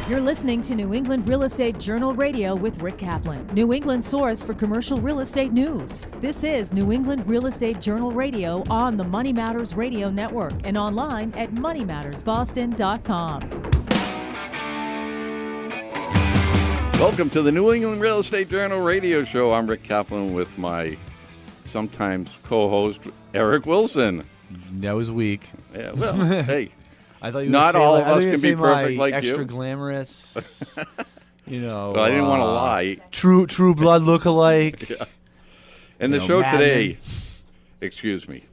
You're listening to New England Real Estate Journal Radio with Rick Kaplan, New England's source for commercial real estate news. This is New England Real Estate Journal Radio on the Money Matters Radio Network and online at moneymattersboston.com. Welcome to the New England Real Estate Journal Radio Show. I'm Rick Kaplan with my sometimes co-host, Eric Wilson. That was weak. Yeah, well, hey. I thought you not say, all like, of us can be perfect like extra you. Glamorous, you know. Well, I didn't want to lie. True blood lookalike. Yeah. And the show today, excuse me.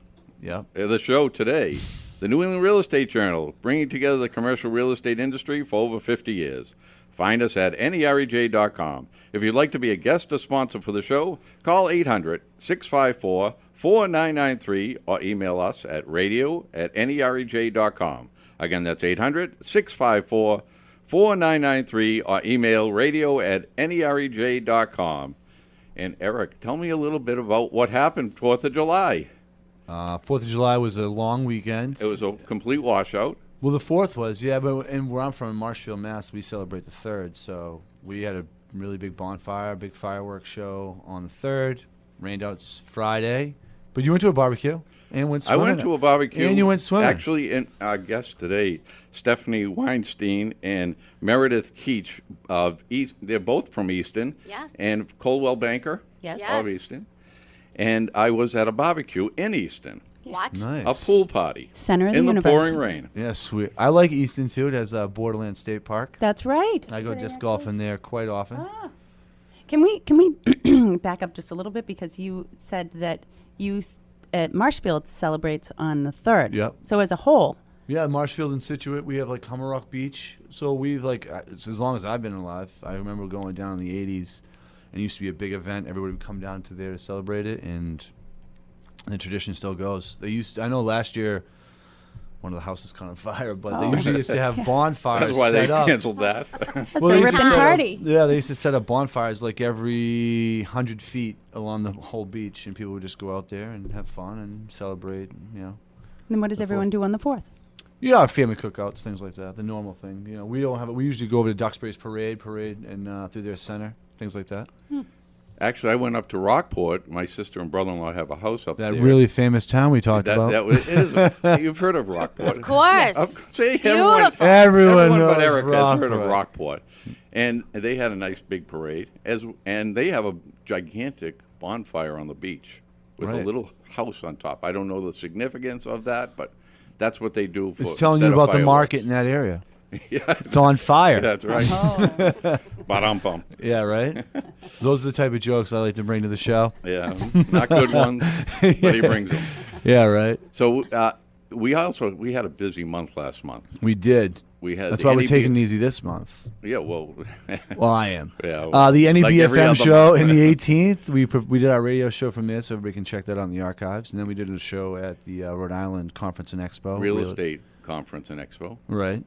Yeah. The show today, the New England Real Estate Journal, bringing together the commercial real estate industry for over 50 years. Find us at nerej.com. If you'd like to be a guest or sponsor for the show, call 800-654-4993 or email us at radio@nerej.com. Again, that's 800-654-4993 or email radio@nerej.com. And Eric, tell me a little bit about what happened 4th of July. 4th of July was a long weekend. It was a complete washout. Well, the 4th was, yeah, but and where I'm from, in Marshfield, Mass., we celebrate the 3rd. So we had a really big bonfire, big fireworks show on the 3rd. Rained out Friday. But you went to a barbecue and went swimming. I went to a barbecue. And you went swimming. Actually, and our guest today, Stephanie Weinstein and Meredith Keach of East. They're both from Easton. Yes. And Coldwell banker. Yes. Of Easton. And I was at a barbecue in Easton. What? Nice. A pool party. Center of the in the universe. pouring rain. Yeah, sweet. I like Easton, too. It has a Borderland State Park. That's right. I go disc golfing there quite often. Ah. Can we back up just a little bit, because you said that at Marshfield celebrates on the 3rd. Yep. So as a whole. Yeah, Marshfield and Situate, we have like Hummerock Beach. So we've it's as long as I've been alive. I remember going down in the 80s, and it used to be a big event. Everybody would come down to there to celebrate it, and the tradition still goes. I know last year one of the houses caught on fire, but they usually used to have bonfires That's why set they up. canceled that. That's Well, a they used to ripping set up- party. Yeah, they used to set up bonfires like every 100 feet along the whole beach, and people would just go out there and have fun and celebrate, And then what does The everyone 4th. do on the 4th? Yeah, family cookouts, things like that. The normal thing. We don't have it. We usually go over to Duxbury's parade, and through their center, things like that. Actually, I went up to Rockport. My sister and brother-in-law have a house up That there. really famous town we talked about. You've heard of Rockport. Of course. See, Beautiful. Everyone but knows Eric has heard of Rockport. Rockport. And they had a nice big parade. And they have a gigantic bonfire on the beach with a Right. little house on top. I don't know the significance of that, but that's what they do for It's telling you instead of about the market in fireworks. that area. Yeah, It's on fire. that's right. Ba-dum-bum. Yeah, right? Those are the type of jokes I like to bring to the show. Yeah, not good ones, but he brings them. Yeah, right? So we had a busy month last month. We did. We had That's the why we're NEB taking it easy this month. Yeah, well, Well, I am. yeah. The like every NEBFM other show month. in the 18th. We did our radio show from there, so everybody can check that out in the archives. And then we did a show at the Rhode Island Conference and Expo. Real Estate Conference and Expo, Right.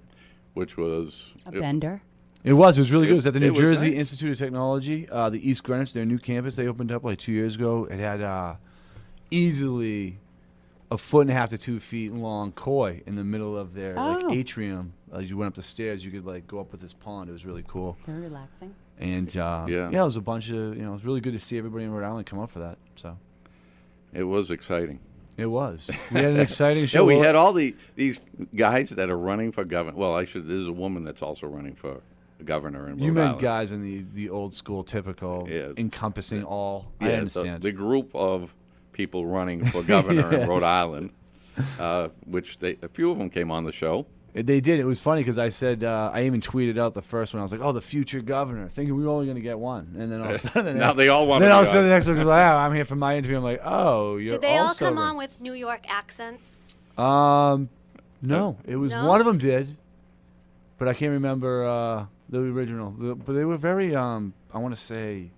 which was A bender. It was really good. It was at the New it was Jersey nice. Institute of Technology, the East Greenwich, their new campus they opened up like 2 years ago. It had easily a 1.5 to 2 feet long koi in the middle of their Oh. atrium. As you went up the stairs, you could go up with this pond. It was really cool. Very relaxing. And Yeah. it was a bunch of, it was really good to see everybody in Rhode Island come up for that. So It was exciting. it was. We had an exciting Yeah, show. we had all these guys that are running for governor. Well, there's a woman that's also running for governor in Rhode You meant Island. guys in the old school, typical, Yeah. encompassing all. Yeah, I understand. The group of people running for governor in Rhode Island, which a few of them came on the show. They did. It was funny because I said, I even tweeted out the first one. I was like, oh, the future governor, thinking we were only going to get one. And then all of a sudden, Now they all want then to all of be a sudden on. the next one goes, wow, I'm here for my interview. I'm like, oh, you're Did they all also come running." on with New York accents? No, it was No? one of them did, but I can't remember the original. But they were very, I want to say,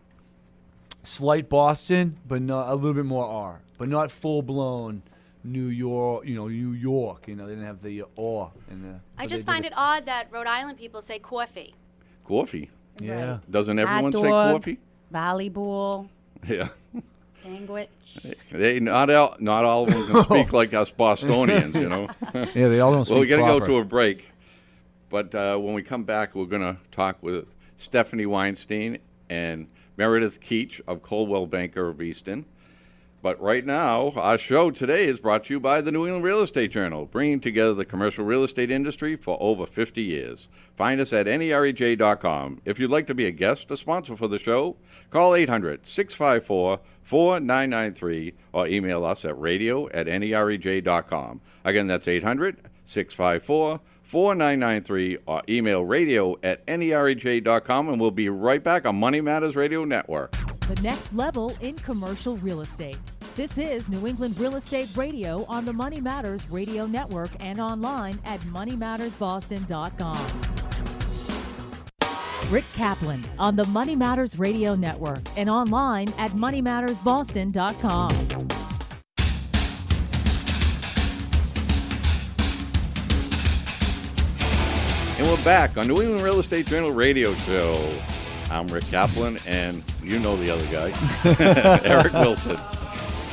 slight Boston, but not a little bit more R, but not full blown New York. New York. They didn't have the awe in there. I just find it odd that Rhode Island people say coffee. Coffee. Yeah. Doesn't everyone Hot say dog. coffee? Volleyball. Yeah. Sandwich. Not all of them can speak like us Bostonians, Yeah, they all don't speak Well, we got to go proper. to a break. But when we come back, we're going to talk with Stephanie Weinstein and Meredith Keach of Coldwell Banker of Easton. But right now, our show today is brought to you by the New England Real Estate Journal, bringing together the commercial real estate industry for over 50 years. Find us at NEREJ.com. If you'd like to be a guest or sponsor for the show, call 800-654-4993 or email us at radio@NEREJ.com. Again, that's 800-654-4993 or email radio@NEREJ.com, and we'll be right back on Money Matters Radio Network. The next level in commercial real estate. This is New England Real Estate Radio on the Money Matters Radio Network and online at moneymattersboston.com. Rick Kaplan on the Money Matters Radio Network and online at moneymattersboston.com. And we're back on New England Real Estate Journal Radio Show. I'm Rick Kaplan, and you know the other guy, Eric Wilson.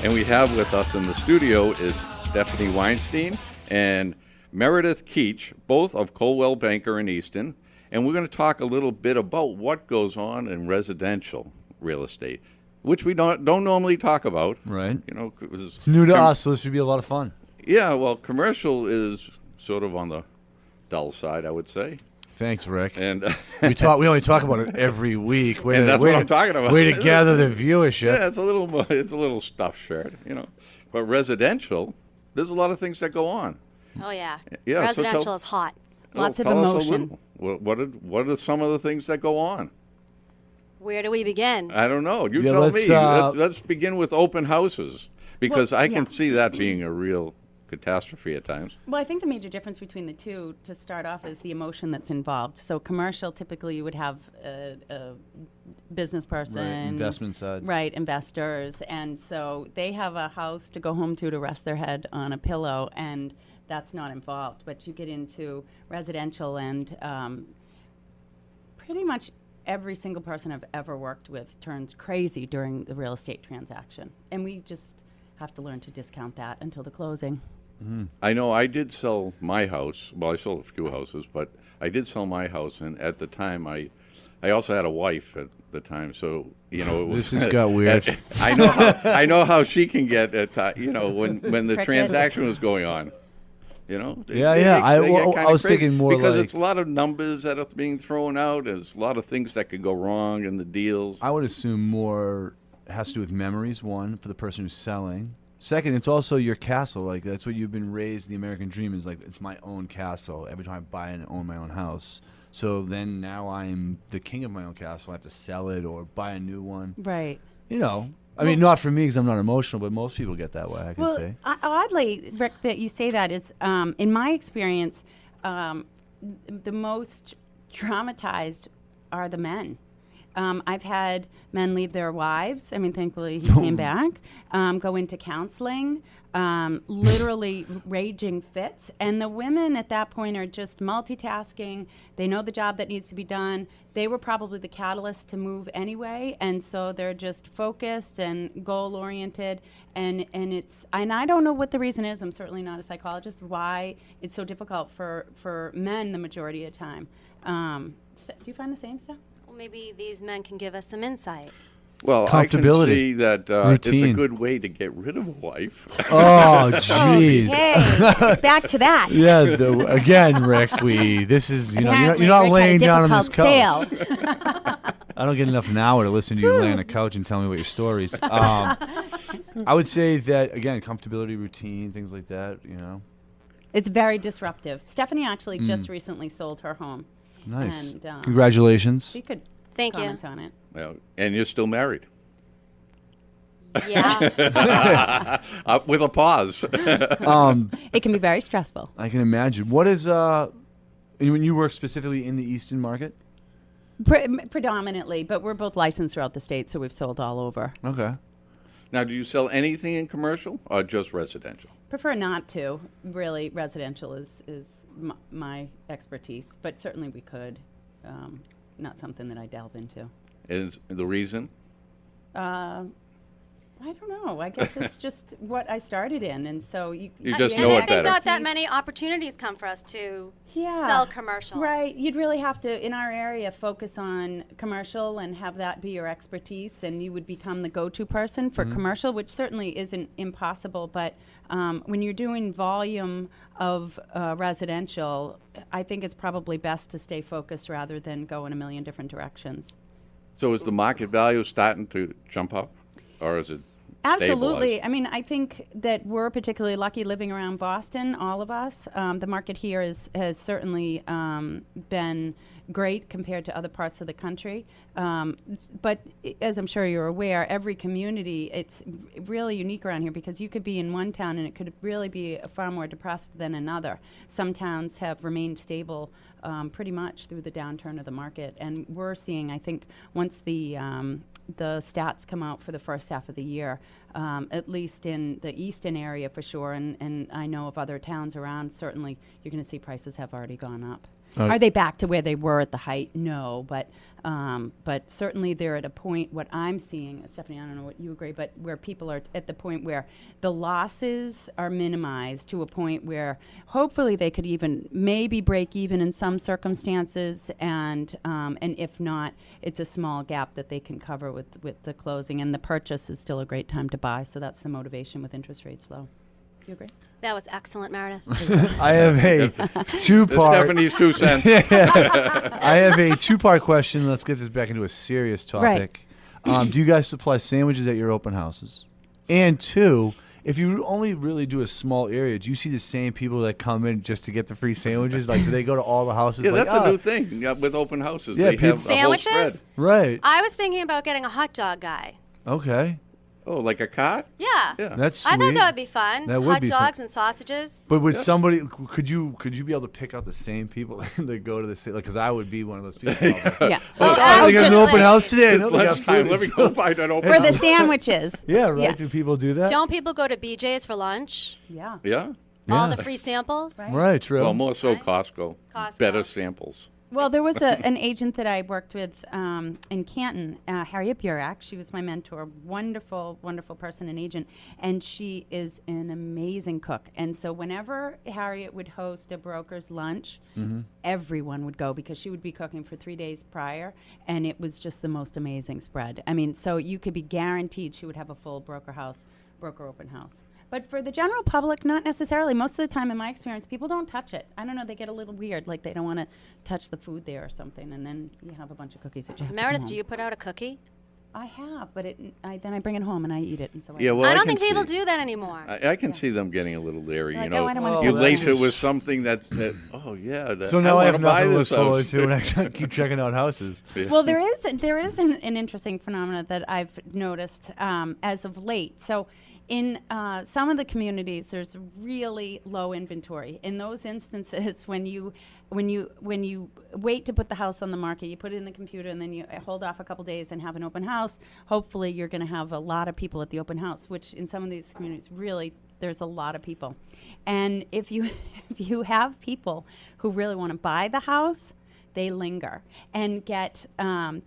And we have with us in the studio is Stephanie Weinstein and Meredith Keach, both of Coldwell Banker in Easton. And we're going to talk a little bit about what goes on in residential real estate, which we don't normally talk about. Right. You know, It's new to us, so this should be a lot of fun. Yeah, well, commercial is sort of on the dull side, I would say. Thanks, Rick. And We only talk about it every week. And that's what I'm talking about. Way to gather the viewership. Yeah, it's a little stuffed shirt, you know. But residential, there's a lot of things that go on. Oh, yeah. Yeah, so Residential is hot. Lots of tell us a emotion. little. What are some of the things that go on? Where do we begin? I don't know. You Yeah, tell let's, me. Let's begin with open houses, because I can yeah. see that being a real catastrophe at times. Well, I think the major difference between the two, to start off, is the emotion that's involved. So commercial, typically you would have a business person. Right, investment side. Right, investors. And so they have a house to go home to rest their head on a pillow, and that's not involved. But you get into residential, and pretty much every single person I've ever worked with turns crazy during the real estate transaction. And we just have to learn to discount that until the closing. I know I did sell my house. Well, I sold a few houses, but I did sell my house, and at the time I also had a wife at the time, so you know it was. This has got weird. I know how she can get at you know when the Crickets. transaction was going on. You know. Yeah. They I get kinda was crazy thinking more because like it's a lot of numbers that are being thrown out. There's a lot of things that could go wrong in the deals. I would assume more has to do with memories. One, for the person who's selling. Second, it's also your castle. Like, that's what you've been raised. The American dream is like, it's my own castle. Every time I buy and own my own house. So then now I'm the king of my own castle. I have to sell it or buy a new one. Right. You know, I mean, not for me because I'm not emotional, but most people get that way, I can say. Oddly, Rick, that you say that is, in my experience, the most traumatized are the men. I've had men leave their wives. I mean, thankfully he came back. Go into counseling, literally raging fits. And the women at that point are just multitasking. They know the job that needs to be done. They were probably the catalyst to move anyway. And so they're just focused and goal oriented. And I don't know what the reason is. I'm certainly not a psychologist, why it's so difficult for men the majority of the time. Do you find the same stuff? Well, maybe these men can give us some insight. Well, I can Comfortability. see that it's a Routine. good way to get rid of a wife. Oh, jeez. Hey, back to that. Yeah, again, Rick, this is, you know, Apparently, you're not Rick had a laying down on this couch. difficult sale. I don't get enough an hour to listen to you lay on a couch and tell me what your stories. I would say that, again, comfortability, routine, things like that, you know. It's very disruptive. Stephanie actually just recently sold her home. Nice. And, Congratulations. She could Thank you. comment on it. Well, and you're still married. Yeah. With a pause. It can be very stressful. I can imagine. What is, when you work specifically in the Easton market? Predominantly, but we're both licensed throughout the state, so we've sold all over. Okay. Now, do you sell anything in commercial or just residential? Prefer not to. Really, residential is my expertise, but certainly we could. Not something that I delve into. Is the reason? I I don't know. I guess it's just what I started in, and so You just and know I it think better. not that many opportunities come for us to Yeah. sell commercial. Right. You'd really have to, in our area, focus on commercial and have that be your expertise, and you would become the go-to person for commercial, which certainly isn't impossible. But when you're doing volume of residential, I think it's probably best to stay focused rather than go in a million different directions. So is the market value starting to jump up, or is it Absolutely. stabilized? I mean, I think that we're particularly lucky living around Boston, all of us. The market here has certainly been great compared to other parts of the country. But as I'm sure you're aware, every community, it's really unique around here because you could be in one town and it could really be far more depressed than another. Some towns have remained stable pretty much through the downturn of the market. And we're seeing, I think, once the stats come out for the first half of the year, at least in the Easton area for sure, and I know of other towns around, certainly you're going to see prices have already gone up. Are they back to where they were at the height? No, but certainly they're at a point, what I'm seeing, Stephanie, I don't know what you agree, but where people are at the point where the losses are minimized to a point where hopefully they could even maybe break even in some circumstances, and if not, it's a small gap that they can cover with the closing, and the purchase is still a great time to buy, so that's the motivation with interest rates low. Do you agree? That was excellent, Meredith. I have a two-part. Stephanie's 2 cents. I have a two-part question. Let's get this back into a serious topic. Do you guys supply sandwiches at your open houses? And two, if you only really do a small area, do you see the same people that come in just to get the free sandwiches? Like, do they go to all the houses? Yeah, like, that's a new thing with open houses. Yeah, They have a whole Sandwiches? spread. Right. I was thinking about getting a hot dog guy. Okay. Oh, like a cart? Yeah. Yeah. That's sweet. I thought that would be fun. That would Hot be dogs fun. and sausages. But would somebody, could you be able to pick out the same people that go to the same, like, because I would be one of those people. Yeah. Oh, I they got an was open just house today. I It's know they got lunchtime. food. Let me go find an open For the house. sandwiches. Yeah, right. Yes. Do people do that? Don't people go to BJ's for lunch? Yeah. Yeah? All Yeah. the free samples? Right. Right, true. Well, more so Right. Costco. Costco. Better samples. Well, there was an agent that I worked with in Canton, Harriet Burak. She was my mentor, wonderful, wonderful person and agent, and she is an amazing cook. And so whenever Harriet would host a broker's lunch, everyone would go because she would be cooking for 3 days prior, and it was just the most amazing spread. I mean, so you could be guaranteed she would have a full broker open house. But for the general public, not necessarily. Most of the time, in my experience, people don't touch it. I don't know, they get a little weird, like they don't want to touch the food there or something, and then you have a bunch of cookies that you have to Meredith, come do home. you put out a cookie? I have, but then I bring it home and I eat it, and so Yeah, well, I don't can think people see- do that anymore. I can see them getting a little leery, Like, you know. oh, I don't wanna You touch lace that. it with something that oh yeah. So now I wanna have buy nothing to look this forward house. to when I keep checking out houses. Well, there is an interesting phenomenon that I've noticed as of late. So in some of the communities, there's really low inventory. In those instances, when you wait to put the house on the market, you put it in the computer and then you hold off a couple days and have an open house, hopefully you're going to have a lot of people at the open house, which in some of these communities really there's a lot of people. And if you have people who really want to buy the house, they linger and get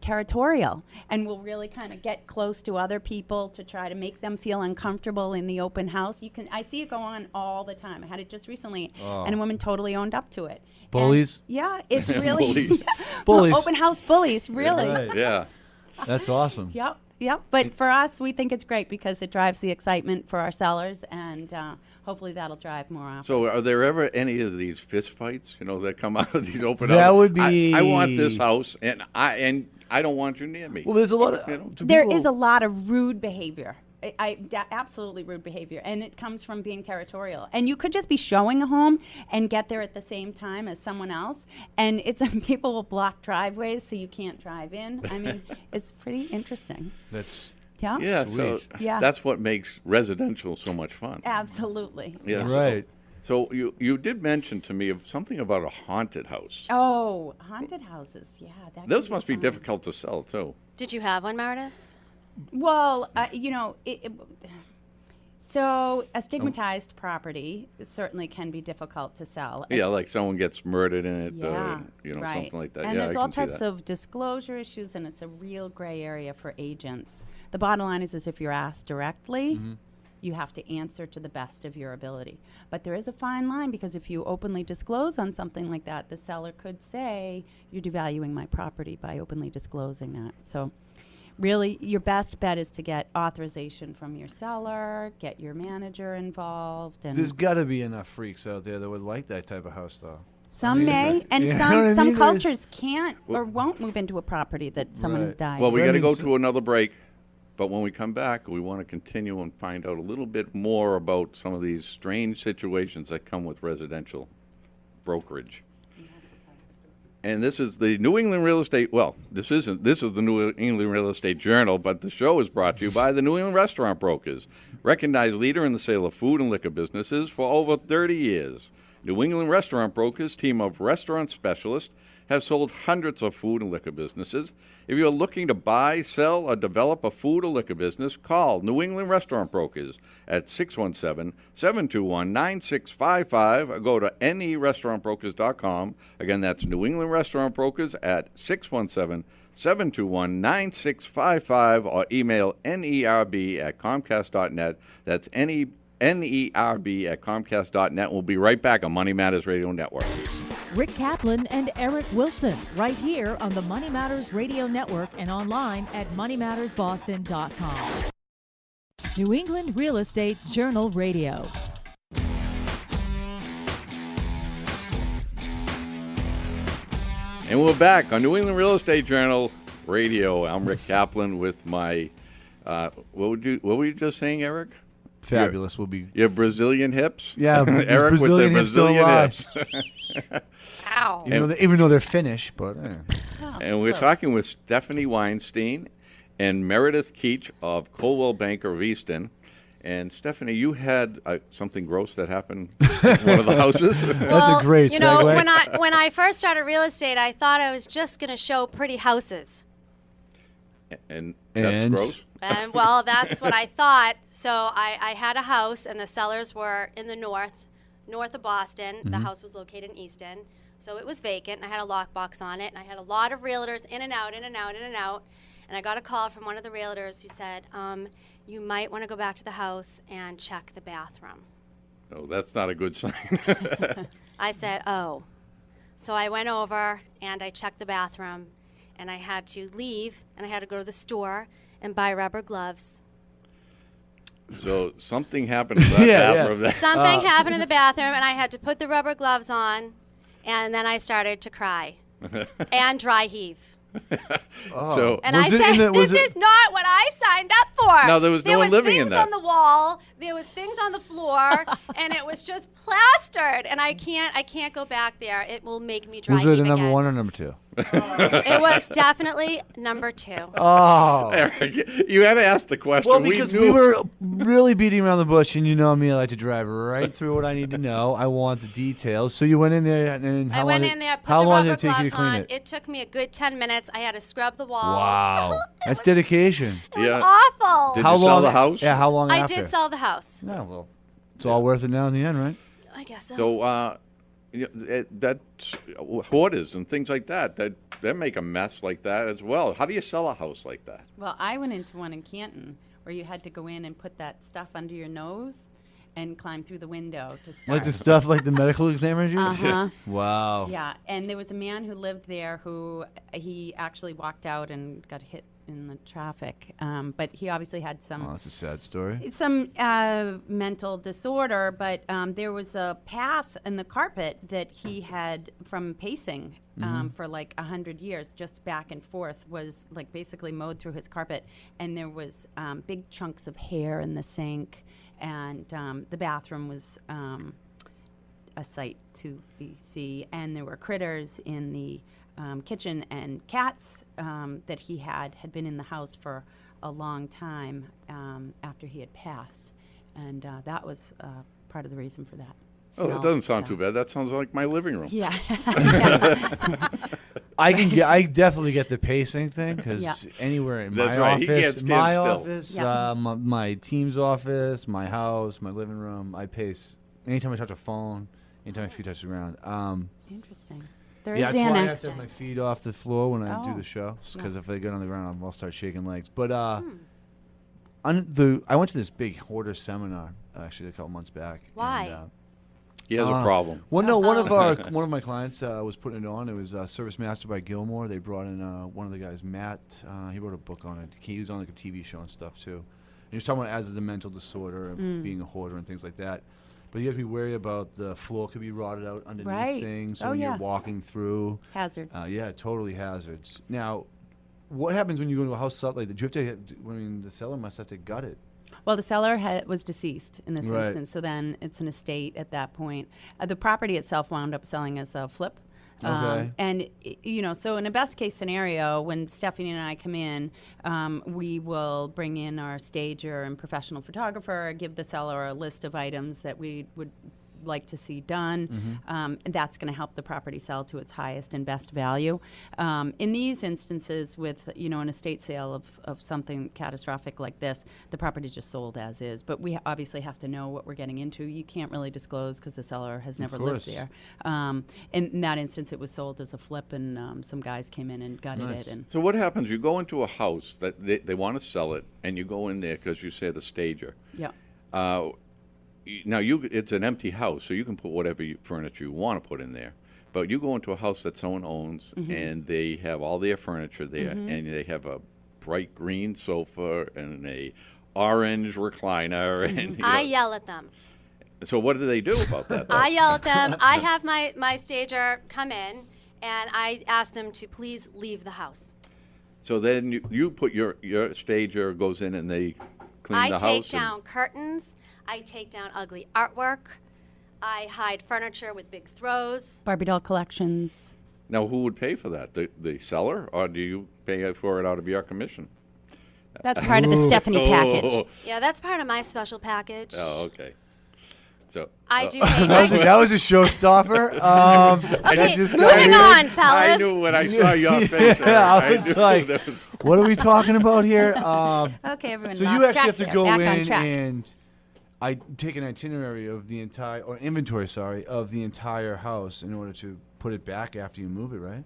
territorial and will really kind of get close to other people to try to make them feel uncomfortable in the open house. I see it go on all the time. I had it just recently, and a woman totally owned up to it. Bullies? And yeah, it's really Bullies. Bullies. open house bullies, really. Right. Yeah. That's awesome. Yep. But for us, we think it's great because it drives the excitement for our sellers, and hopefully that'll drive more offers. So are there ever any of these fist fights, that come out of these open That houses? would be- I want this house, and I don't want you near me. Well, there's a lot of. There is a lot of rude behavior. Absolutely rude behavior, and it comes from being territorial. And you could just be showing a home and get there at the same time as someone else, and people will block driveways so you can't drive in. I mean, it's pretty interesting. That's Yeah. Yeah, so Sweet. Yeah. that's what makes residential so much fun. Absolutely. Yeah, right. So you did mention to me of something about a haunted house. Oh, haunted houses. Yeah. That Those can must be fun. difficult to sell too. Did you have one, Meredith? Well, So a stigmatized property certainly can be difficult to sell. Yeah, like someone gets murdered in it, Yeah, right. something like that. And yeah, there's I all can see types that. of disclosure issues, and it's a real gray area for agents. The bottom line is if you're asked directly, you have to answer to the best of your ability. But there is a fine line, because if you openly disclose on something like that, the seller could say, you're devaluing my property by openly disclosing that. So really, your best bet is to get authorization from your seller, get your manager involved, and There's got to be enough freaks out there that would like that type of house, though. some may, and You know what I some mean? There's- cultures can't or won't move into a property that someone has Right. died. Well, we I got to mean, go so- to another break, but when we come back, we want to continue and find out a little bit more about some of these strange situations that come with residential brokerage. And this is the New England Real Estate, well, this is the New England Real Estate Journal, but the show is brought to you by the New England Restaurant Brokers, recognized leader in the sale of food and liquor businesses for over 30 years. New England Restaurant Brokers, team of restaurant specialists, have sold hundreds of food and liquor businesses. If you're looking to buy, sell, or develop a food or liquor business, call New England Restaurant Brokers at 617-721-9655 or go to nerestaurantbrokers.com. Again, that's New England Restaurant Brokers at 617-721-9655 or email nerb@comcast.net. That's nerb@comcast.net. We'll be right back on Money Matters Radio Network. Rick Kaplan and Eric Wilson, right here on the Money Matters Radio Network and online at moneymattersboston.com. New England Real Estate Journal Radio. And we're back on New England Real Estate Journal Radio. I'm Rick Kaplan with my, what were you just saying, Eric? Fabulous will be. Your Brazilian hips? Yeah, these Eric Brazilian with hips the don't Brazilian lie. hips. Ow. Even though they're Finnish, but And we're talking with Stephanie Weinstein and Meredith Keach of Coldwell Banker of Easton. And Stephanie, you had something gross that happened in one of the houses. that's a great You know, segue. when I first started real estate, I thought I was just going to show pretty houses. And that's And? gross. And well, that's what I thought. So I had a house, and the sellers were in the north of Boston. The house was located in Easton. So it was vacant, and I had a lockbox on it, and I had a lot of realtors in and out, in and out, in and out. And I got a call from one of the realtors who said, you might want to go back to the house and check the bathroom. Oh, that's not a good sign. I said, oh. So I went over, and I checked the bathroom, and I had to leave, and I had to go to the store and buy rubber gloves. So something happened to that Yeah, bathroom. yeah. Something happened in the bathroom, and I had to put the rubber gloves on, and then I started to cry and dry heave. So And Was I it in said, the- was this it- is not what I signed up for. No, there was no one living in There that. was things on the wall. There was things on the floor, and it was just plastered. And I can't go back there. It will make me dry Was it heave a number again. one or number two? It was definitely number 2. Oh. Eric, you had to ask the question. Well, because we knew. were really beating around the bush, and you know me, I like to drive right through what I need to know. I want the details. So you went in there, and how I long went did- in there, put how the long did rubber it take you to gloves clean on. it? It took me a good 10 minutes. I had to scrub the walls. Wow, that's dedication. It was Yeah. awful. Did you sell the house? Yeah, how long I after? did sell the house. No, well, it's all worth it now in the end, right? I guess so. So that's hoarders and things like that. They make a mess like that as well. How do you sell a house like that? Well, I went into one in Canton where you had to go in and put that stuff under your nose and climb through the window to start. Like the stuff like the medical examiners use? Uh-huh. Wow. Yeah, and there was a man who lived there who he actually walked out and got hit in the traffic. But he obviously had Oh, that's a sad story. some mental disorder, but there was a path in the carpet that he had from pacing for like 100 years, just back and forth, was like basically mowed through his carpet. And there was big chunks of hair in the sink, and the bathroom was a sight to see. And there were critters in the kitchen, and cats that he had been in the house for a long time after he had passed, and that was part of the reason for that. Oh, that doesn't sound too bad. That sounds like my living room. Yeah. I definitely get the pacing thing because Yeah. anywhere in That's my right. He can't office, stand my still. office, Yeah. my team's office, my house, my living room, I pace. Anytime I touch a phone, anytime my feet touch the ground. Interesting. There Yeah, is that's why I have Xanax. to have my feet off the floor when I do Oh. the show. Because if they get on the ground, I'll start shaking legs. But I went to this big hoarder seminar actually a couple months back. Why? And, He has a problem. well, no, one of my clients was putting it on. It was Service Master by Gilmore. They brought in one of the guys, Matt. He wrote a book on it. He was on like a TV show and stuff too. And he was talking about it as a mental disorder and being a hoarder and things like that. But you have to be wary about the floor could be rotted out underneath Right. things. So Oh, when yeah. you're walking through, Hazard. yeah, totally hazards. Now, what happens when you go to a house like that? Do you have to? I mean, the seller must have to gut it. Well, the seller was deceased in this Right. instance, so then it's an estate at that point. The property itself wound up selling as a flip. Okay. And, so in a best case scenario, when Stephanie and I come in, we will bring in our stager and professional photographer, give the seller a list of items that we would like to see done. And that's going to help the property sell to its highest and best value. In these instances with, an estate sale of something catastrophic like this, the property just sold as is. But we obviously have to know what we're getting into. You can't really disclose because the seller has never lived course. there. In that instance, it was sold as a flip, and some guys came in and gutted Nice. it. And So what happens? You go into a house that they want to sell it, and you go in there because you said a stager. yeah. Now it's an empty house, so you can put whatever furniture you want to put in there. But you go into a house that someone owns, and they have all their furniture there, and they have a bright green sofa and a orange recliner, and I yell at them. so what do they do about that? Though? I yell at them. I have my stager come in, and I ask them to please leave the house. So then you put your stager goes in and they clean I the take house. down curtains. I take down ugly artwork. I hide furniture with big throws. Barbie doll collections. Now who would pay for that? The seller, or do you pay for it out of your commission? That's part of the Stephanie package. Yeah, that's part of my special package. Oh, okay. So I do pay. That was a showstopper. Okay, that just moving got on, fellas. I knew when I saw your face. Yeah, I Eric, was knew like, that was- what are we talking about here? Okay, everyone. So lost you actually track have to there. go Back on in track. and I take an itinerary of the entire, or inventory, sorry, of the entire house in order to put it back after you move it, right?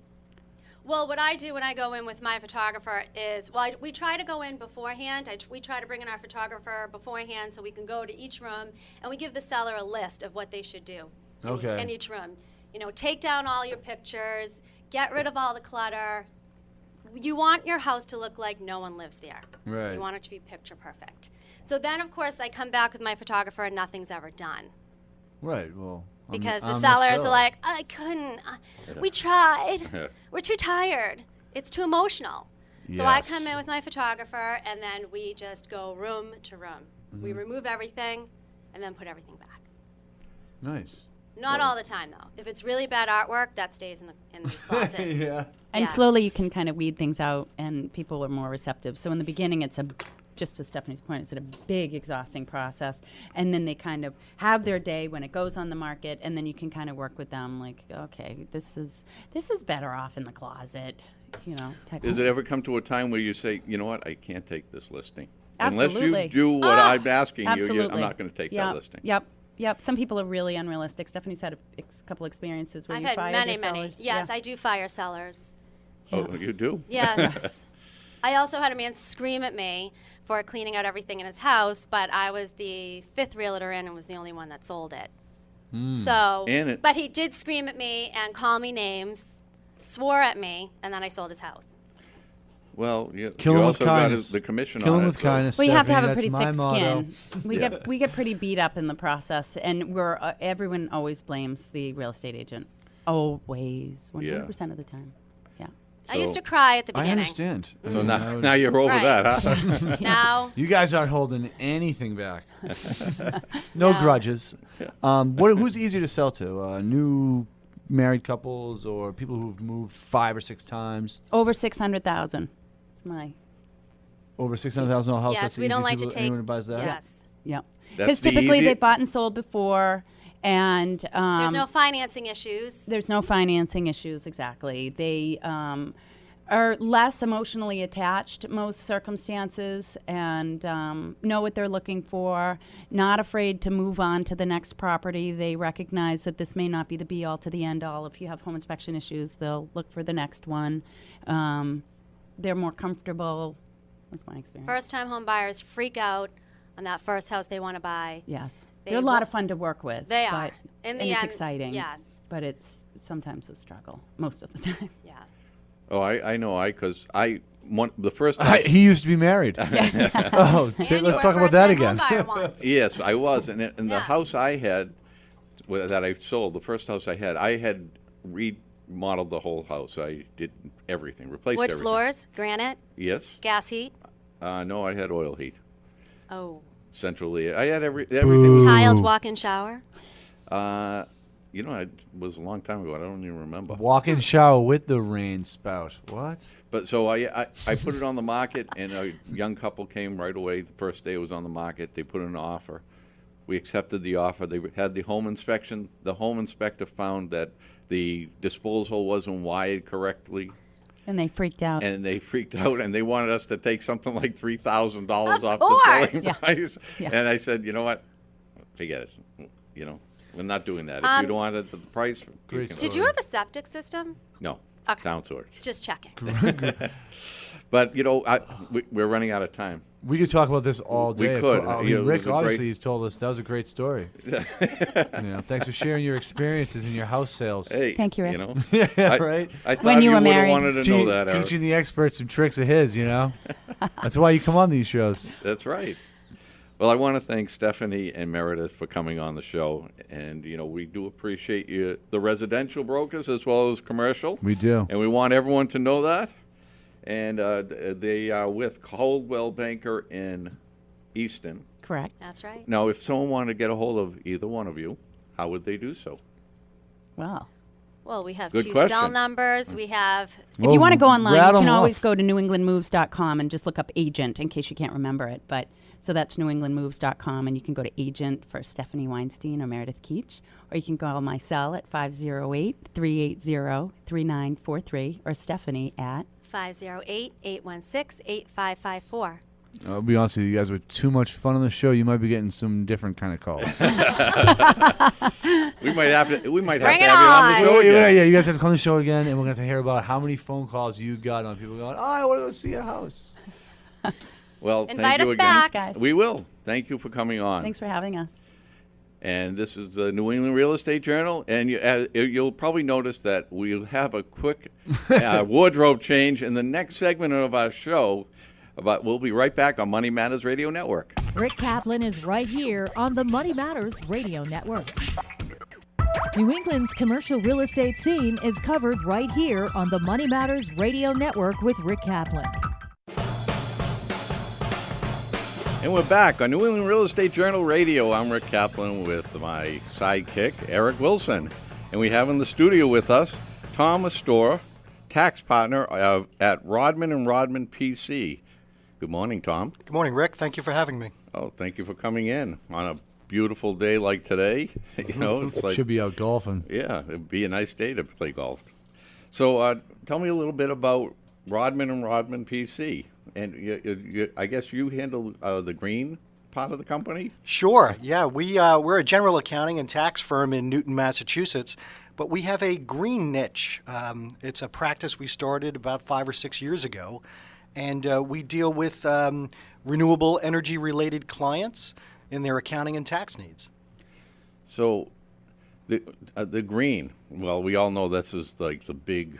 Well, what I do when I go in with my photographer is, we try to go in beforehand. We try to bring in our photographer beforehand so we can go to each room, and we give the seller a list of what they should do in each room. Take down all your pictures, get rid of all the clutter. You want your house to look like no one lives there. Right. You want it to be picture perfect. So then, of course, I come back with my photographer, and nothing's ever done. Right, well. Because the I'm sellers seller. are like, I couldn't. We tried. We're too tired. It's too emotional. So I Yes. come in with my photographer, and then we just go room to room. Mm-hmm. We remove everything, and then put everything back. Nice. Not all the time, though. If it's really bad artwork, that stays in the closet. Yeah. And Yeah. slowly you can kind of weed things out, and people are more receptive. So in the beginning, it's just to Stephanie's point, it's a big, exhausting process. And then they kind of have their day when it goes on the market, and then you can kind of work with them like, okay, this is better off in the closet, type Does of it ever come to a time where you say, you know what, I can't take this listing? Absolutely. Unless you do what I'm asking you, Absolutely. I'm not going to take that listing. Yep. Some people are really unrealistic. Stephanie's had a couple experiences where I've you had fired many, your many. sellers. Yes, Yeah. I do fire sellers. Oh, you do? Yes. I also had a man scream at me for cleaning out everything in his house, but I was the fifth realtor in and was the only one that sold it. So, but he did scream at me and call me names, swore at me, and then I sold his house. Well, you Kill him with also got kindness. the commission Kill on him it. with so- kindness. Well, you have to have a Stephanie. pretty That's thick my motto. skin. We get pretty beat up in the process, and we're everyone always blames the real estate agent. Always, 100% of the time. Yeah. I used So- to cry at the I beginning. understand. So I mean, I would- now you're over Right. that, huh? Now, You guys aren't holding anything back. No No. grudges. Who's easier to sell to? New married couples or people who've moved 5 or 6 times? Over 600,000. It's my Over $600,000 house. yes, That's the we don't easiest like to people- take. anyone who buys that. Yes. yeah. That's Because the typically easy- they bought and sold before, And There's no financing issues. there's no financing issues, exactly. They are less emotionally attached most circumstances and know what they're looking for, not afraid to move on to the next property. They recognize that this may not be the be-all to the end-all. If you have home inspection issues, they'll look for the next one. They're more comfortable. That's my experience. First-time home buyers freak out on that first house they want to buy. Yes. They They're a lot wa- of fun to work with. They but- are. In the and it's end, exciting. yes. But it's sometimes a struggle, most of the time. Yeah. Oh, I know. The first house. He used to be married. Oh, And you let's were talk a about that first-time again. homebuyer once. Yes, I was, and the Yeah. house I had that I sold, the first house I had remodeled the whole house. I did everything, replaced Wood everything. floors, granite, Yes. gas heat. No, I had oil heat. Oh. Centrally, I had everything. Was, Tiled walk-in shower. it was a long time ago. I don't even remember. Walk-in shower with the rain spout. What? But so I put it on the market, and a young couple came right away. The first day it was on the market. They put in an offer. We accepted the offer. They had the home inspection. The home inspector found that the disposal wasn't wired correctly, And they freaked out. and they freaked out, and they wanted us to take something like $3,000 Of off course. the selling Yeah. price. Yeah. And I said, you know what? Forget it. We're not doing that. If you don't want it at the price, Great can- Did you have a septic system? no. Okay. Down sewage. Just checking. But we're running out of time. We could talk about this all We day. could. I Yeah, mean, it was Rick a great- obviously has told us that was a great story. Thanks for sharing your experiences in your house sales. Hey, Thank you, Rick. Yeah, I, right. I thought When you were would have married. wanted to know that. Eric. Teaching the experts some tricks of his, That's why you come on these shows. That's right. Well, I want to thank Stephanie and Meredith for coming on the show, and we do appreciate you, the residential brokers as well as commercial. We do. And we want everyone to know that. And they are with Coldwell Banker in Easton. Correct. That's right. Now, if someone wanted to get a hold of either one of you, how would they do so? Well, Well, we have Good two question. cell numbers. We have if you want to go online, you rattle can 'em always off. go to newenglandmoves.com and just look up agent in case you can't remember it. But so that's newenglandmoves.com, and you can go to agent for Stephanie Weinstein or Meredith Keach, or you can call my cell at 508-380-3943 or Stephanie at 508-816-8554. I'll be honest with you, you guys were too much fun on the show. You might be getting some different kind of calls. We might have to. Bring have it you on the on. show yeah, again. you guys have to come on the show again, and we're going to hear about how many phone calls you got on people going, I want to go see a house. Well, Invite thank you us again. back. Thanks, guys. We will. Thank you for coming on. Thanks for having us. And this is the New England Real Estate Journal. And you'll probably notice that we'll have a quick wardrobe change in the next segment of our show. But we'll be right back on Money Matters Radio Network. Rick Kaplan is right here on the Money Matters Radio Network. New England's commercial real estate scene is covered right here on the Money Matters Radio Network with Rick Kaplan. And we're back on New England Real Estate Journal Radio. I'm Rick Kaplan with my sidekick, Eric Wilson. And we have in the studio with us Thomas Astore, tax partner at Rodman & Rodman PC. Good morning, Tom. Good morning, Rick. Thank you for having me. Oh, thank you for coming in on a beautiful day like today. It's like, Should be out golfing. yeah, it'd be a nice day to play golf. So tell me a little bit about Rodman & Rodman PC. And I guess you handle the green part of the company? Sure. Yeah, we're a general accounting and tax firm in Newton, Massachusetts, but we have a green niche. It's a practice we started about 5 or 6 years ago, and we deal with renewable energy-related clients in their accounting and tax needs. So the green, well, we all know this is like the big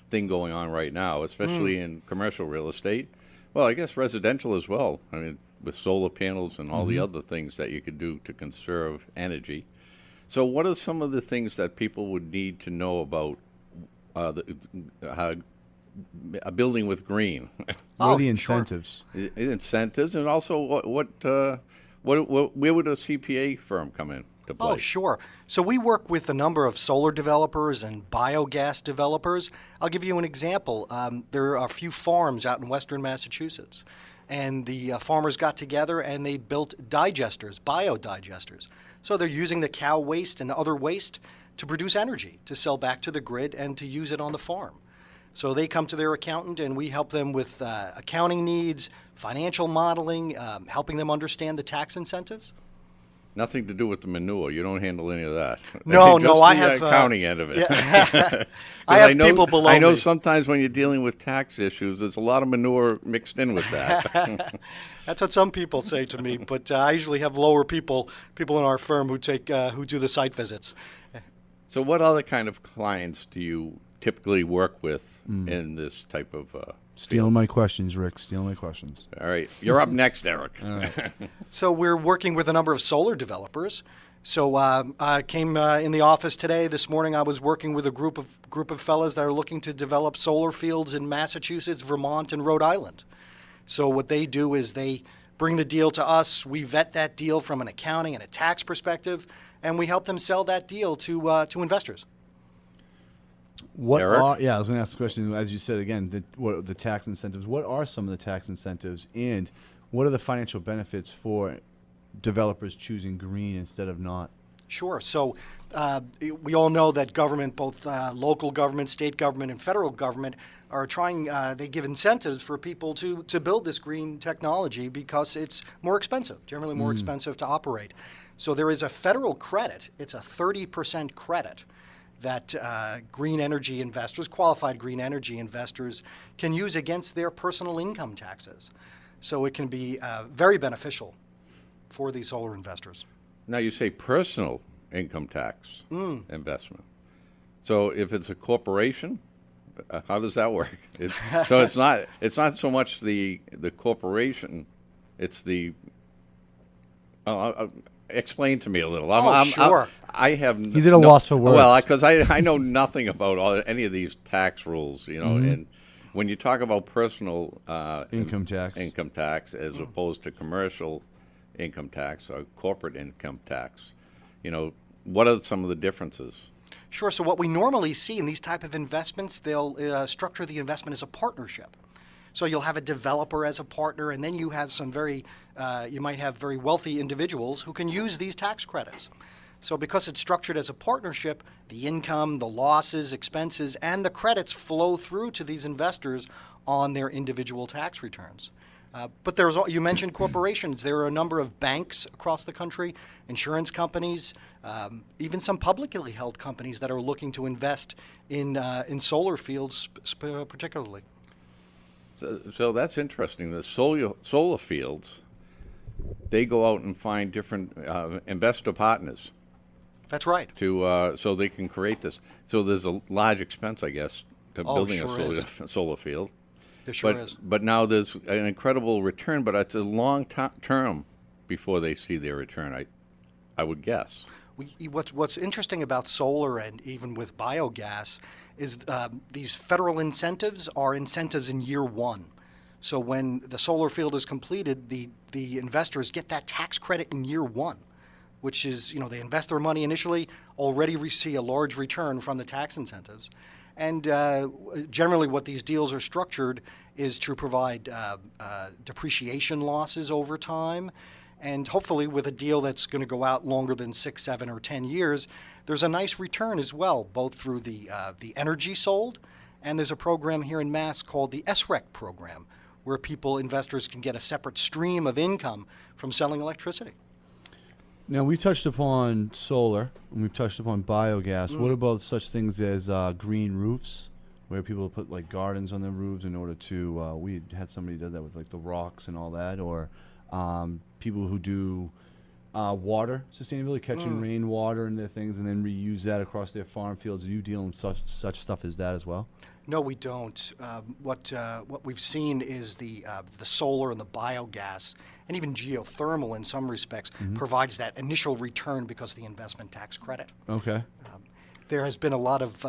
thing going on right now, especially in commercial real estate. Well, I guess residential as well. I mean, with solar panels and all the other things that you could do to conserve energy. So what are some of the things that people would need to know about a building with green? What are Oh, the sure. incentives? Incentives, and also where would a CPA firm come in to play? Oh, sure. So we work with a number of solar developers and biogas developers. I'll give you an example. There are a few farms out in western Massachusetts, and the farmers got together and they built digesters, biodigesters. So they're using the cow waste and other waste to produce energy to sell back to the grid and to use it on the farm. So they come to their accountant, and we help them with accounting needs, financial modeling, helping them understand the tax incentives. Nothing to do with the manure. You don't handle any of that. No, Just I the have accounting end of it. Yeah. 'Cause I have know, people below I know me. sometimes when you're dealing with tax issues, there's a lot of manure mixed in with that. That's what some people say to me, but I usually have lower people in our firm who do the site visits. So what other kind of clients do you typically work with in this type of Stealing my questions, Rick. Stealing my questions. All right. You're up next, Eric. So we're working with a number of solar developers. So I came in the office today. This morning I was working with a group of fellas that are looking to develop solar fields in Massachusetts, Vermont, and Rhode Island. So what they do is they bring the deal to us. We vet that deal from an accounting and a tax perspective, and we help them sell that deal to investors. What Eric? I was going to ask the question, as you said again, what are the tax incentives? What are some of the tax incentives, and what are the financial benefits for developers choosing green instead of not? Sure. So we all know that government, both local government, state government, and federal government, are trying. They give incentives for people to build this green technology because it's more expensive, generally more expensive to operate. So there is a federal credit. It's a 30% credit that green energy investors, qualified green energy investors, can use against their personal income taxes. So it can be very beneficial for these solar investors. Now you say personal income tax investment. So if it's a corporation, how does that work? So it's not so much the corporation, it's the. Explain to me a little. Sure. I have. He's at a loss for words. Well, because I know nothing about any of these tax rules, and when you talk about personal Income tax. as opposed to commercial income tax or corporate income tax, what are some of the differences? Sure. So what we normally see in these type of investments, they'll structure the investment as a partnership. So you'll have a developer as a partner, and then you have you might have very wealthy individuals who can use these tax credits. So because it's structured as a partnership, the income, the losses, expenses, and the credits flow through to these investors on their individual tax returns. But you mentioned corporations. There are a number of banks across the country, insurance companies, even some publicly held companies that are looking to invest in solar fields particularly. So that's interesting. The solar fields, they go out and find different investor partners. That's right. So they can create this. So there's a large expense, I guess, to building sure a solar field. There sure is. But now there's an incredible return, but it's a long term before they see their return, I would guess. What's interesting about solar and even with biogas is these federal incentives are incentives in year one. So when the solar field is completed, the investors get that tax credit in year one, which is, they invest their money initially, already see a large return from the tax incentives. And generally what these deals are structured is to provide depreciation losses over time. And hopefully with a deal that's going to go out longer than 6, 7, or 10 years, there's a nice return as well, both through the energy sold, and there's a program here in Mass called the SREC program, where investors can get a separate stream of income from selling electricity. Now, we touched upon solar, and we've touched upon biogas. What about such things as green roofs, where people put like gardens on their roofs in order to, we had somebody did that with like the rocks and all that, or people who do water sustainability, catching rainwater in their things and then reuse that across their farm fields. Are you dealing with such stuff as that as well? No, we don't. What we've seen is the solar and the biogas, and even geothermal in some respects, provides that initial return because of the investment tax credit. Okay. There has been a lot of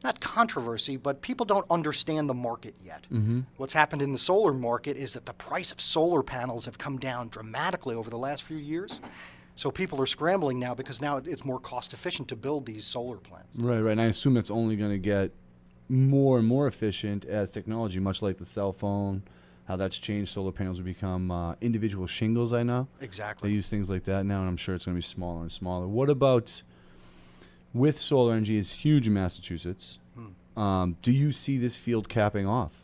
not controversy, but people don't understand the market yet. What's happened in the solar market is that the price of solar panels have come down dramatically over the last few years. So people are scrambling now because now it's more cost efficient to build these solar plants. Right. And I assume that's only going to get more and more efficient as technology, much like the cell phone, how that's changed. Solar panels have become individual shingles, I know. Exactly. They use things like that now, and I'm sure it's going to be smaller and smaller. What about with solar energy? It's huge in Massachusetts. Do you see this field capping off?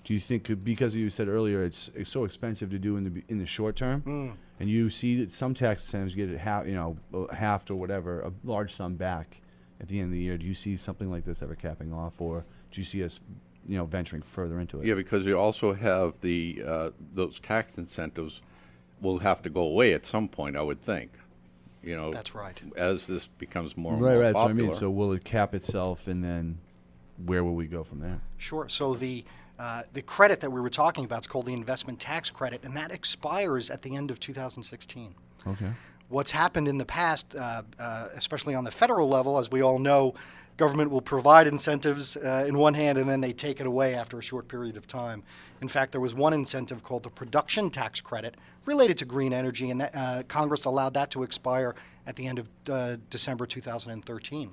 Do you think, because you said earlier it's so expensive to do in the short term, and you see that some tax incentives get it halved or whatever, a large sum back at the end of the year? Do you see something like this ever capping off, or do you see us, venturing further into it? Yeah, because you also have those tax incentives will have to go away at some point, I would think. That's right. As this becomes more and Right, more that's popular. what I mean. So will it cap itself, and then where will we go from there? Sure. So the credit that we were talking about is called the investment tax credit, and that expires at the end of 2016. Okay. What's happened in the past, especially on the federal level, as we all know, government will provide incentives in one hand, and then they take it away after a short period of time. In fact, there was one incentive called the production tax credit related to green energy, and that, Congress allowed that to expire at the end of December 2013.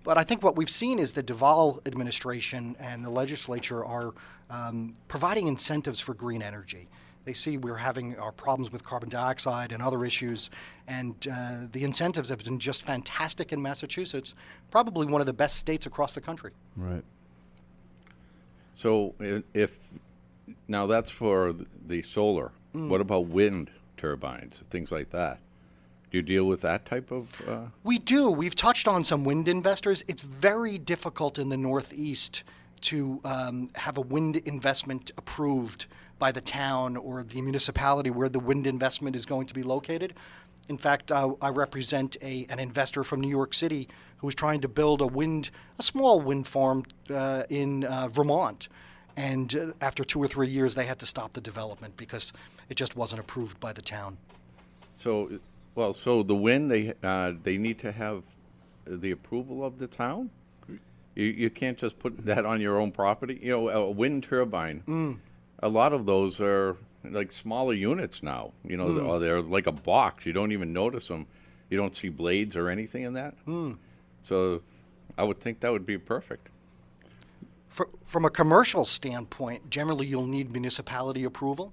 But I think what we've seen is the Duvall administration and the legislature are providing incentives for green energy. They see we're having our problems with carbon dioxide and other issues, and the incentives have been just fantastic in Massachusetts, probably one of the best states across the country. Right. So now that's for the solar. What about wind turbines, things like that? Do you deal with that type of? We do. We've touched on some wind investors. It's very difficult in the Northeast to have a wind investment approved by the town or the municipality where the wind investment is going to be located. In fact, I represent an investor from New York City who is trying to build a small wind farm in Vermont. And after 2 or 3 years, they had to stop the development because it just wasn't approved by the town. So the wind, they need to have the approval of the town? You can't just put that on your own property? A wind turbine, a lot of those are like smaller units now, or they're like a box. You don't even notice them. You don't see blades or anything in that. So I would think that would be perfect. From a commercial standpoint, generally you'll need municipality approval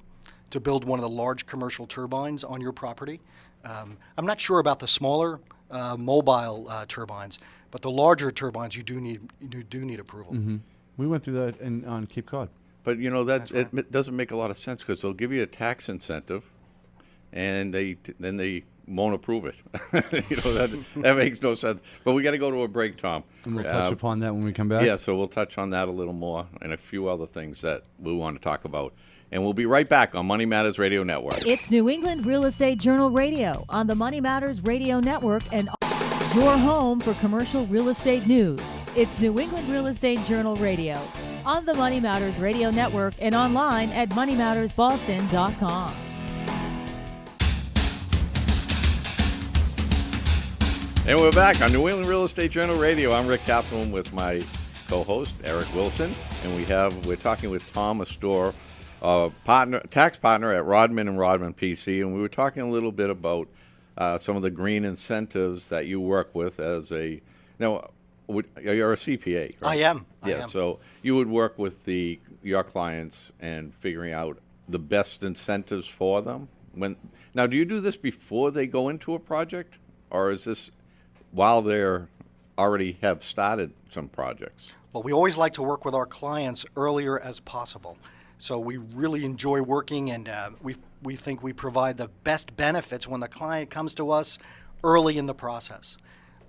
to build one of the large commercial turbines on your property. I'm not sure about the smaller mobile turbines, but the larger turbines you do need approval. Mm-hmm. We went through that on Cape Cod. But it doesn't make a lot of sense because they'll give you a tax incentive, and then they won't approve it. That makes no sense. But we got to go to a break, Tom. And we'll touch upon that when we come back. Yeah, so we'll touch on that a little more and a few other things that we want to talk about. And we'll be right back on Money Matters Radio Network. It's New England Real Estate Journal Radio on the Money Matters Radio Network and your home for commercial real estate news. It's New England Real Estate Journal Radio on the Money Matters Radio Network and online at moneymattersboston.com. And we're back on New England Real Estate Journal Radio. I'm Rick Kaplan with my co-host, Eric Wilson, and we're talking with Thomas Astore, tax partner at Rodman & Rodman PC, and we were talking a little bit about some of the green incentives that you work with as you're a CPA, right? I am. So you would work with your clients and figuring out the best incentives for them. Now, do you do this before they go into a project, or is this while they're already have started some projects? Well, we always like to work with our clients earlier as possible. So we really enjoy working, and we think we provide the best benefits when the client comes to us early in the process.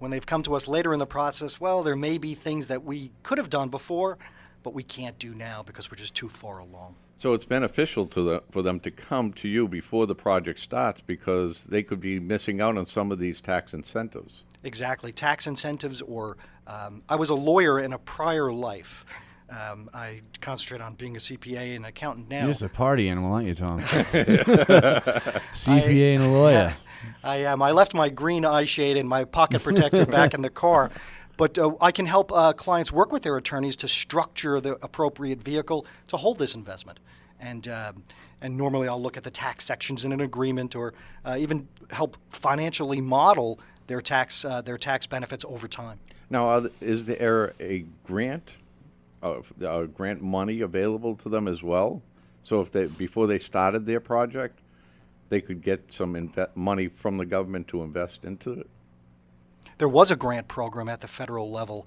When they've come to us later in the process, well, there may be things that we could have done before, but we can't do now because we're just too far along. So it's beneficial for them to come to you before the project starts because they could be missing out on some of these tax incentives. Exactly. Tax incentives, or I was a lawyer in a prior life. I concentrate on being a CPA and accountant now. You're just a party animal, aren't you, Tom? CPA and a lawyer. I am. I left my green eye shade and my pocket protector back in the car. But I can help clients work with their attorneys to structure the appropriate vehicle to hold this investment. And normally I'll look at the tax sections in an agreement, or even help financially model their tax benefits over time. Now, is there a grant money available to them as well So if they, before they started their project, they could get some money from the government to invest into it? There was a grant program at the federal level.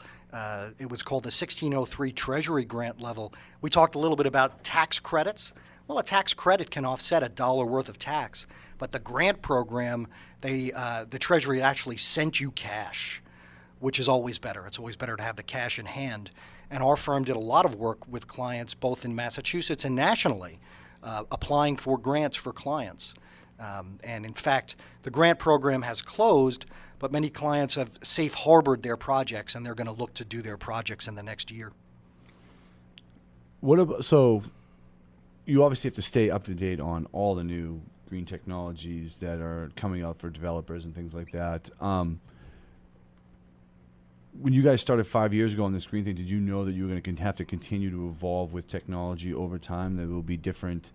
It was called the 1603 Treasury grant level. We talked a little bit about tax credits. Well, a tax credit can offset $1 worth of tax, but the grant program, the Treasury actually sent you cash, which is always better. It's always better to have the cash in hand. And our firm did a lot of work with clients both in Massachusetts and nationally, applying for grants for clients. And in fact, the grant program has closed, but many clients have safe harbored their projects, and they're going to look to do their projects in the next year. What about, so you obviously have to stay up to date on all the new green technologies that are coming out for developers and things like that. When you guys started 5 years ago on this green thing, did you know that you were going to have to continue to evolve with technology over time? There will be different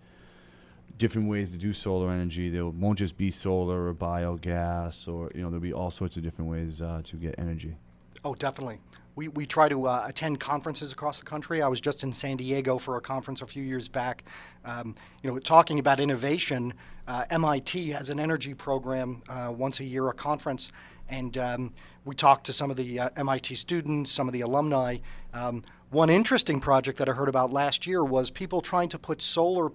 ways to do solar energy. There won't just be solar or biogas, or there'll be all sorts of different ways to get energy. Oh, definitely. We try to attend conferences across the country. I was just in San Diego for a conference a few years back. Talking about innovation, MIT has an energy program once a year, a conference, and we talked to some of the MIT students, some of the alumni. One interesting project that I heard about last year was people trying to put solar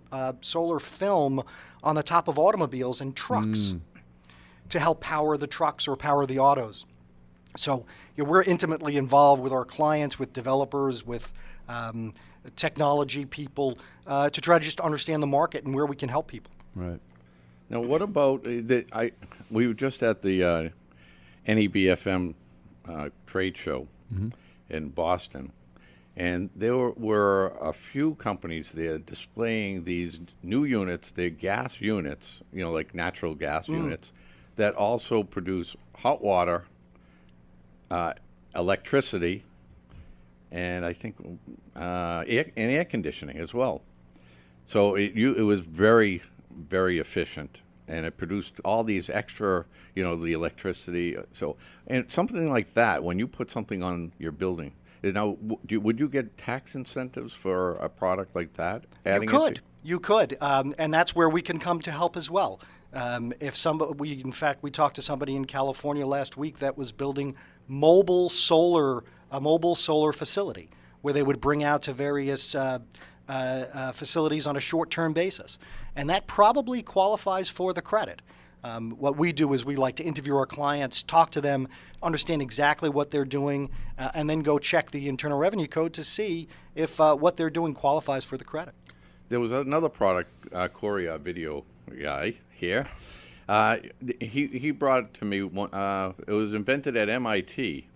film on the top of automobiles and trucks to help power the trucks or power the autos. So we're intimately involved with our clients, with developers, with technology people to try to just understand the market and where we can help people. Right. Now, what about we were just at the NEBFM trade show in Boston, and there were a few companies there displaying these new units, they're gas units, like natural gas units, that also produce hot water, electricity, and I think air conditioning as well. So it was very, very efficient, and it produced all these extra, the electricity. So, and something like that, when you put something on your building, now, would you get tax incentives for a product like that? You could, and that's where we can come to help as well. If somebody, we talked to somebody in California last week that was building a mobile solar facility where they would bring out to various facilities on a short-term basis, and that probably qualifies for the credit. What we do is we like to interview our clients, talk to them, understand exactly what they're doing, and then go check the Internal Revenue Code to see if what they're doing qualifies for the credit. There was another product, Corey, our video guy here. He brought it to me. It was invented at MIT.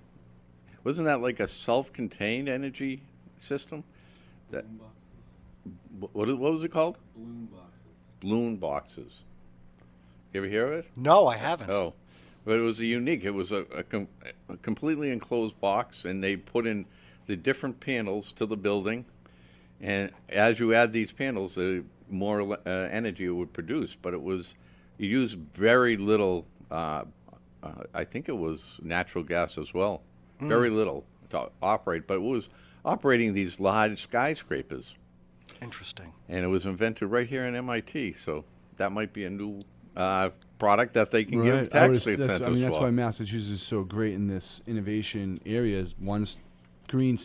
Wasn't that like a self-contained energy system? What was it called? Balloon boxes. Balloon boxes. You ever hear of it? No, I haven't. Oh, but it was it was a completely enclosed box, and they put in the different panels to the building, and as you add these panels, the more energy it would produce. But you used very little. I think it was natural gas as well. Very little to operate, but it was operating these large skyscrapers. Interesting. And it was invented right here in MIT, so that might be a new product that they can give tax incentives for. That's why Massachusetts is so great in this innovation areas. One, green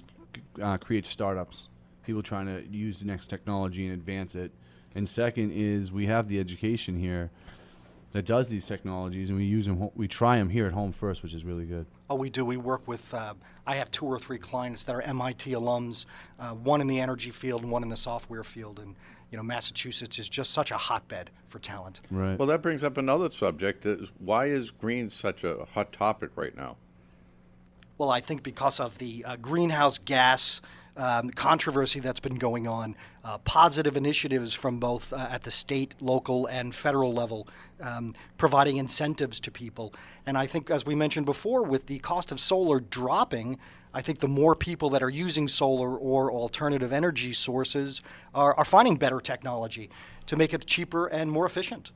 creates startups, people trying to use the next technology and advance it. And second is we have the education here that does these technologies, and we use them. We try them here at home first, which is really good. Oh, we do. We work with. I have 2 or 3 clients that are MIT alums, one in the energy field and one in the software field, and Massachusetts is just such a hotbed for talent. Right. Well, that brings up another subject. Is why is green such a hot topic right now? Well, I think because of the greenhouse gas controversy that's been going on, positive initiatives from both at the state, local, and federal level, providing incentives to people. And I think, as we mentioned before, with the cost of solar dropping, I think the more people that are using solar or alternative energy sources are finding better technology to make it cheaper and more efficient.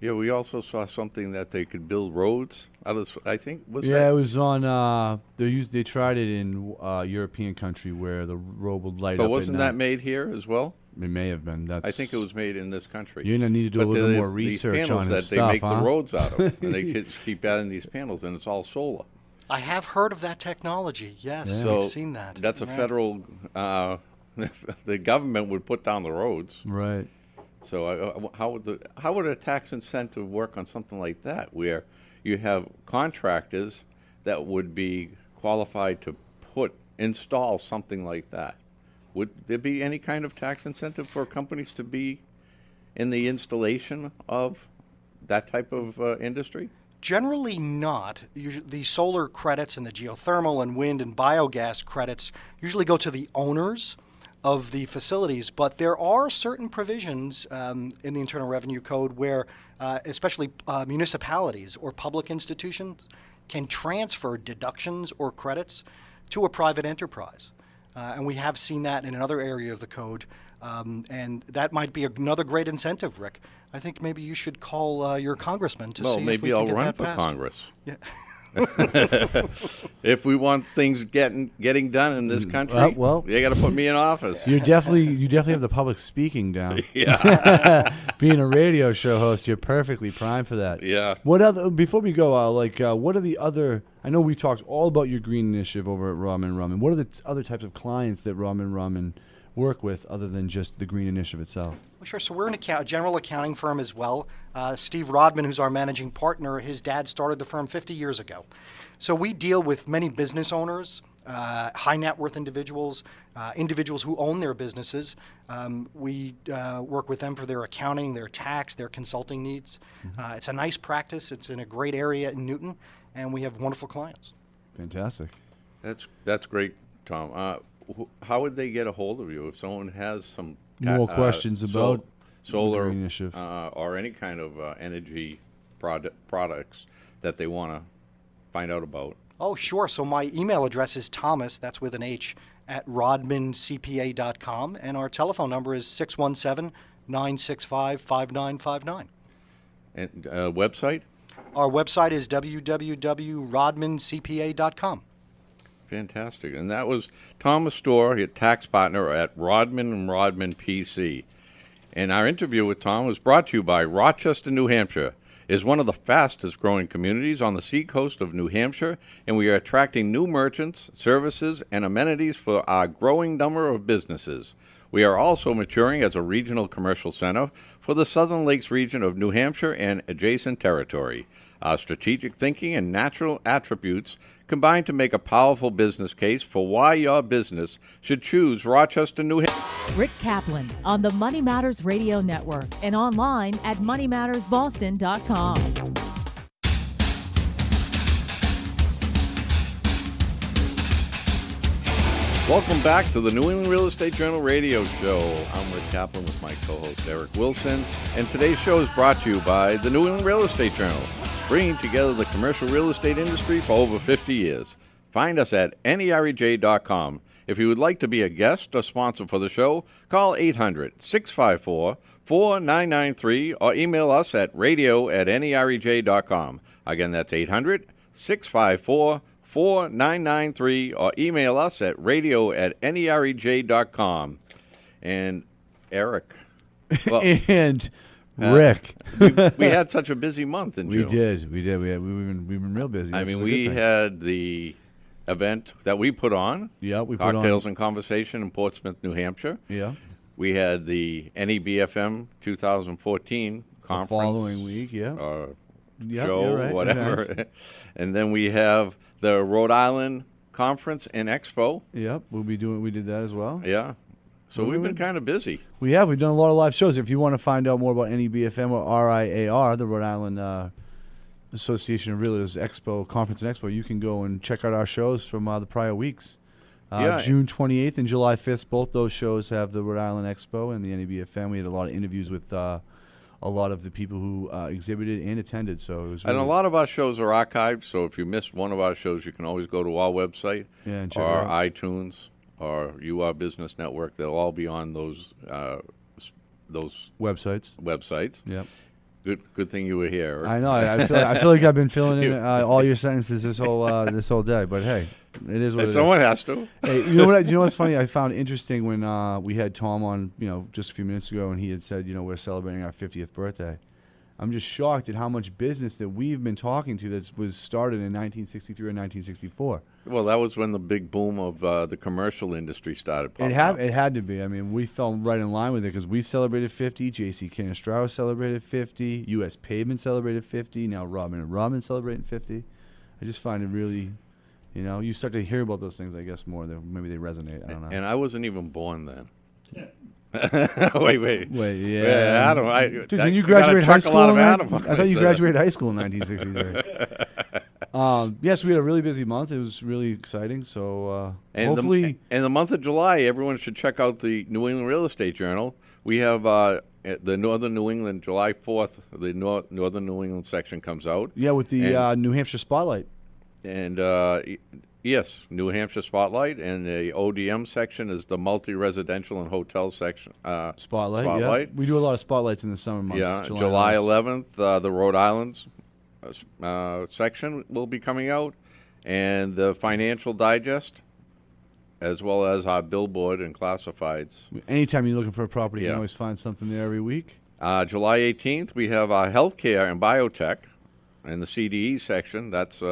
Yeah, we also saw something that they could build roads out of. I think was Yeah, that? it was on. They tried it in European country where the road would light up. But wasn't at that night. made here as well? It may have been. I think it was made in this country. You're gonna need to do a But little the- more these research panels on that his they stuff, make huh? the roads out of, and they keep adding these panels, and it's all solar. I have heard of that technology. Yes, Yeah. So I've seen that. That's a Right. federal. The government would put down the roads. Right. So how would a tax incentive work on something like that, where you have contractors that would be qualified to install something like that? Would there be any kind of tax incentive for companies to be in the installation of that type of industry? Generally not. The solar credits and the geothermal and wind and biogas credits usually go to the owners of the facilities, but there are certain provisions in the Internal Revenue Code where especially municipalities or public institutions can transfer deductions or credits to a private enterprise. And we have seen that in another area of the code, and that might be another great incentive, Rick. I think maybe you should call your congressman to see if Maybe we can I'll get run that for passed. Congress. Yeah. If we want things getting done in this country, well- you got to put me in office. You definitely have the public speaking down. Yeah, Being a radio show host, you're perfectly primed for that. yeah. What other? Before we go, what are the other? I know we talked all about your green initiative over at Ramen Ramen. What are the other types of clients that Ramen Ramen work with, other than just the green initiative itself? Well, sure. So we're a general accounting firm as well. Steve Rodman, who's our managing partner, his dad started the firm 50 years ago. So we deal with many business owners, high net worth individuals, individuals who own their businesses. We work with them for their accounting, their tax, their consulting needs. It's a nice practice. It's in a great area in Newton, and we have wonderful clients. Fantastic. That's great, Tom. How would they get a hold of you if someone has some More questions about solar the green initiative. or any kind of energy products that they want to find out about? Oh, sure. So my email address is Thomas, that's with an H, at rodmancpa.com, and our telephone number is 617-965-5959. And website? Our website is www.rodmancpa.com. Fantastic. And that was Thomas Astore, a tax partner at Rodman and Rodman PC. And our interview with Tom was brought to you by Rochester, New Hampshire. It is one of the fastest growing communities on the seacoast of New Hampshire, and we are attracting new merchants, services, and amenities for our growing number of businesses. We are also maturing as a regional commercial center for the Southern Lakes region of New Hampshire and adjacent territory. Our strategic thinking and natural attributes combine to make a powerful business case for why your business should choose Rochester, New Hampshire. Rick Kaplan on the Money Matters Radio Network and online at moneymattersboston.com. Welcome back to the New England Real Estate Journal radio show. I'm Rick Kaplan with my co-host Eric Wilson, and today's show is brought to you by the New England Real Estate Journal, bringing together the commercial real estate industry for over 50 years. Find us at nerej.com. If you would like to be a guest or sponsor for the show, call 800-654-4993 or email us at radio@nerej.com. Again, that's 800-654-4993 or email us at radio@nerej.com. And Eric, well, And Rick, we had such a busy month in June. we did. We've been real busy. I This mean, is a we good thing. had the event that we put on, Yeah, we put Cocktails on. and Conversation in Portsmouth, New Hampshire. Yeah. We had the NEBFM 2014 conference. Following week, yeah. Yeah, show, you're right, whatever. event. And then we have the Rhode Island conference and Expo. Yep, we did that as well. Yeah. So Well, we've we been would- kind of busy. We've done a lot of live shows. If you want to find out more about NEBFM or RIAR, the Rhode Island Association of Realtors Expo Conference and Expo, you can go and check out our shows from the prior weeks. Yeah. June 28th and July 5th, both those shows have the Rhode Island Expo and the NEBFM. We had a lot of interviews with a lot of the people who exhibited and attended. So it was And really, a lot of our shows are archived, so if you missed one of our shows, you can always go to our website Yeah, and check or it out. iTunes or UR Business Network. They'll all be on those websites. websites. Yep. Good thing you were here. I know. I feel like I've been filling in all your sentences this whole day. But hey, it is what it is. Someone has to. Hey, you know what's funny? I found interesting when we had Tom on, just a few minutes ago, and he had said, we're celebrating our 50th birthday. I'm just shocked at how much business that we've been talking to that was started in 1963 or 1964. Well, that was when the big boom of the commercial industry started popping up. It had to be. I mean, we fell right in line with it because we celebrated 50. J.C. Canestraro celebrated 50. U.S. Pavement celebrated 50. Now Robin and Robin celebrating 50. I just find it really, you start to hear about those things, I guess, more. Maybe they resonate. I don't know. And I wasn't even born then. Wait, yeah. Adam, Dude, didn't you graduate high school? I thought you said. graduated high school in 1963. Yes, we had a really busy month. It was really exciting. So hopefully, in the month of July, everyone should check out the New England Real Estate Journal. We have the Northern New England, July 4th. The Northern New England section comes out. Yeah, with the New Hampshire Spotlight. And yes, New Hampshire Spotlight, and the ODM section is the multi-residential and hotel section. Spotlight. Yeah. We do a lot of spotlights in the summer months. Yeah, July 11th, the Rhode Island's section will be coming out, and the Financial Digest, as well as our billboard and classifieds. Anytime you're looking for a property, you can always find something there every week. July 18th, we have our healthcare and biotech in the CDE section. That's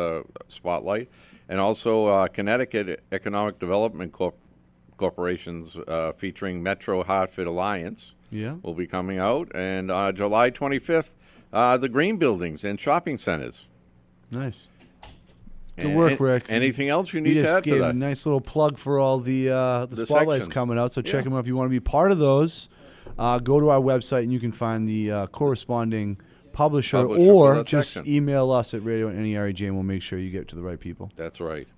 Spotlight. And also Connecticut Economic Development Corporations featuring Metro Hartford Alliance will be coming out. And July 25th, the green buildings and shopping centers. Nice. Good work, Rick. Anything else you need to add to just gave that? a nice little plug for all the spotlights sections coming out. So check them out if you want to be part of those. Go to our website and you can find the corresponding publisher or just section. email us at radio@NERJ and we'll make sure you get to the right people. That's right.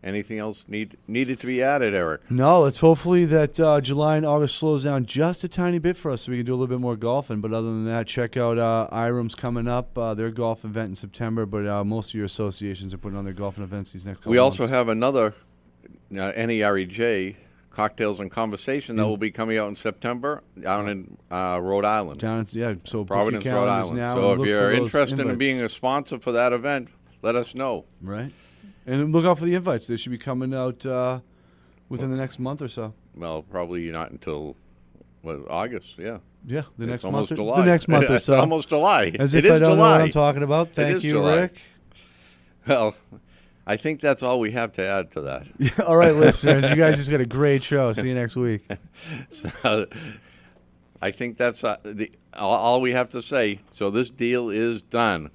Anything else needed to be added, Eric? No, let's hopefully that July and August slows down just a tiny bit for us so we can do a little bit more golfing. But other than that, check out IREM's coming up, their golf event in September. But most of your associations are putting on their golfing events these next couple We months. also have another NERJ Cocktails and Conversation that will be coming out in September down in Rhode Island. So Providence, book your Rhode calendars Island. now So and if look you're for those interested in invites. being a sponsor for that event, let us know. Right. And look out for the invites. They should be coming out within the next month or so. Well, probably not until August, yeah. Yeah, the It's next almost month. July. The next month or It's so. almost July. As if It is I don't July. know what I'm talking about. Thank is you, July. Rick. Well, I think that's all we have to add to that. All right, listeners. You guys just got a great show. See you next week. So, I think that's all we have to say. So this deal is done.